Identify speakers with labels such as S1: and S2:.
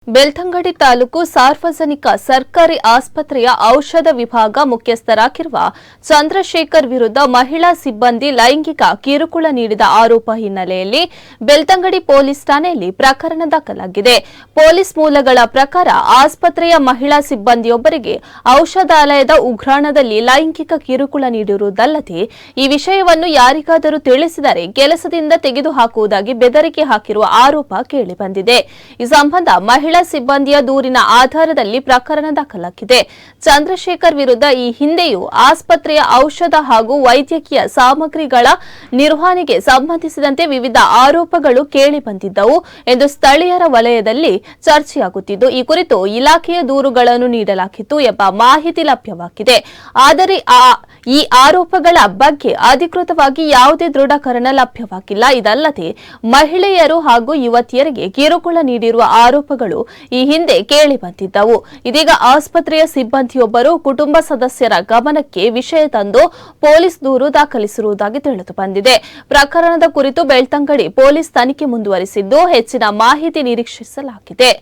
S1: ಬೆಳ್ತಂಗಡಿ ತಾಲೂಕು ಸಾರ್ವಜನಿಕ ಸರ್ಕಾರಿ ಆಸ್ಪತ್ರೆಯ ಔಷಧ ವಿಭಾಗ ಮುಖ್ಯಸ್ಥರಾಗಿರುವ ಚಂದ್ರಶೇಖರ್ ವಿರುದ್ಧ ಮಹಿಳಾ ಸಿಬ್ಬಂದಿ ಲೈಂಗಿಕ ಕಿರುಕುಳ ನೀಡಿದ ಆರೋಪ ಹಿನ್ನೆಲೆಯಲ್ಲಿ ಬೆಳ್ತಂಗಡಿ ಪೊಲೀಸ್ ಠಾಣೆಯಲ್ಲಿ ಪ್ರಕರಣ ದಾಖಲಾಗಿದೆ. ಪೊಲೀಸ್ ಮೂಲಗಳ ಪ್ರಕಾರ ಆಸ್ಪತ್ರೆಯ ಮಹಿಳಾ ಸಿಬ್ಬಂದಿಯೊಬ್ಬರಿಗೆ ಔಷಧಾಲಯದ ಉಗ್ರಾಣದಲ್ಲಿ ಲೈಂಗಿಕ ಕಿರುಕುಳ ನೀಡಿರುವುದಲ್ಲದೆ ಈ ವಿಷಯವನ್ನು ಯಾರಿಗಾದರೂ ತಿಳಿಸಿದರೆ ಕೆಲಸದಿಂದ ತೆಗೆದುಹಾಕುವುದಾಗಿ ಬೆದರಿಕೆ ಹಾಕಿರುವ ಆರೋಪ ಕೇಳಿಬಂದಿದೆ. ಈ ಸಂಬಂಧ ಮಹಿಳಾ ಸಿಬ್ಬಂದಿಯ ದೂರಿನ ಆಧಾರದಲ್ಲಿ ಪ್ರಕರಣ ದಾಖಲಾಗಿದೆ. ಚಂದ್ರಶೇಖರ್ ವಿರುದ್ಧ ಈ ಹಿಂದೆಯೂ ಆಸ್ಪತ್ರೆಯ ಔಷಧ ಹಾಗೂ ವೈದ್ಯಕೀಯ ಸಾಮಗ್ರಿಗಳ ನಿರ್ವಹಣೆಗೆ ಸಂಬಂಧಿಸಿದಂತೆ ವಿವಿಧ ಆರೋಪಗಳು ಕೇಳಿಬಂದಿದ್ದವು ಎಂದು ಸ್ಥಳೀಯರ ವಲಯದಲ್ಲಿ ಚರ್ಚೆಯಾಗುತ್ತಿದ್ದು, ಈ ಕುರಿತು ಇಲಾಖೆಯ ದೂರುಗಳನ್ನು ನೀಡಲಾಗಿತ್ತು ಎಂಬ ಮಾಹಿತಿ ಲಭ್ಯವಾಗಿದೆ. ಆದರೆ ಈ ಆರೋಪಗಳ ಬಗ್ಗೆ ಅಧಿಕೃತವಾಗಿ ಯಾವುದೇ ದೃಢೀಕರಣ ಲಭ್ಯವಾಗಿಲ್ಲ. ಇದಲ್ಲದೆ ಮಹಿಳೆಯರು ಹಾಗೂ ಯುವತಿಯರಿಗೆ ಕಿರುಕುಳ ನೀಡಿರುವ ಆರೋಪಗಳು ಈ ಹಿಂದೆ ಕೇಳಿಬಂದಿದ್ದವು. ಇದೀಗ ಆಸ್ಪತ್ರೆಯ ಸಿಬ್ಬಂದಿಯೊಬ್ಬರು ಕುಟುಂಬ ಸದಸ್ಯರ ಗಮನಕ್ಕೆ ವಿಷಯ ತಂದು ಪೊಲೀಸ್ ದೂರು ದಾಖಲಿಸಿರುವುದಾಗಿ ತಿಳಿದುಬಂದಿದೆ. ಪ್ರಕರಣದ ಕುರಿತು ಬೆಳ್ತಂಗಡಿ ಪೊಲೀಸ್ ತನಿಖೆ ಮುಂದುವರಿಸಿದ್ದು ಹೆಚ್ಚಿನ ಮಾಹಿತಿ ನಿರೀಕ್ಷಿಸಲಾಗಿದೆ.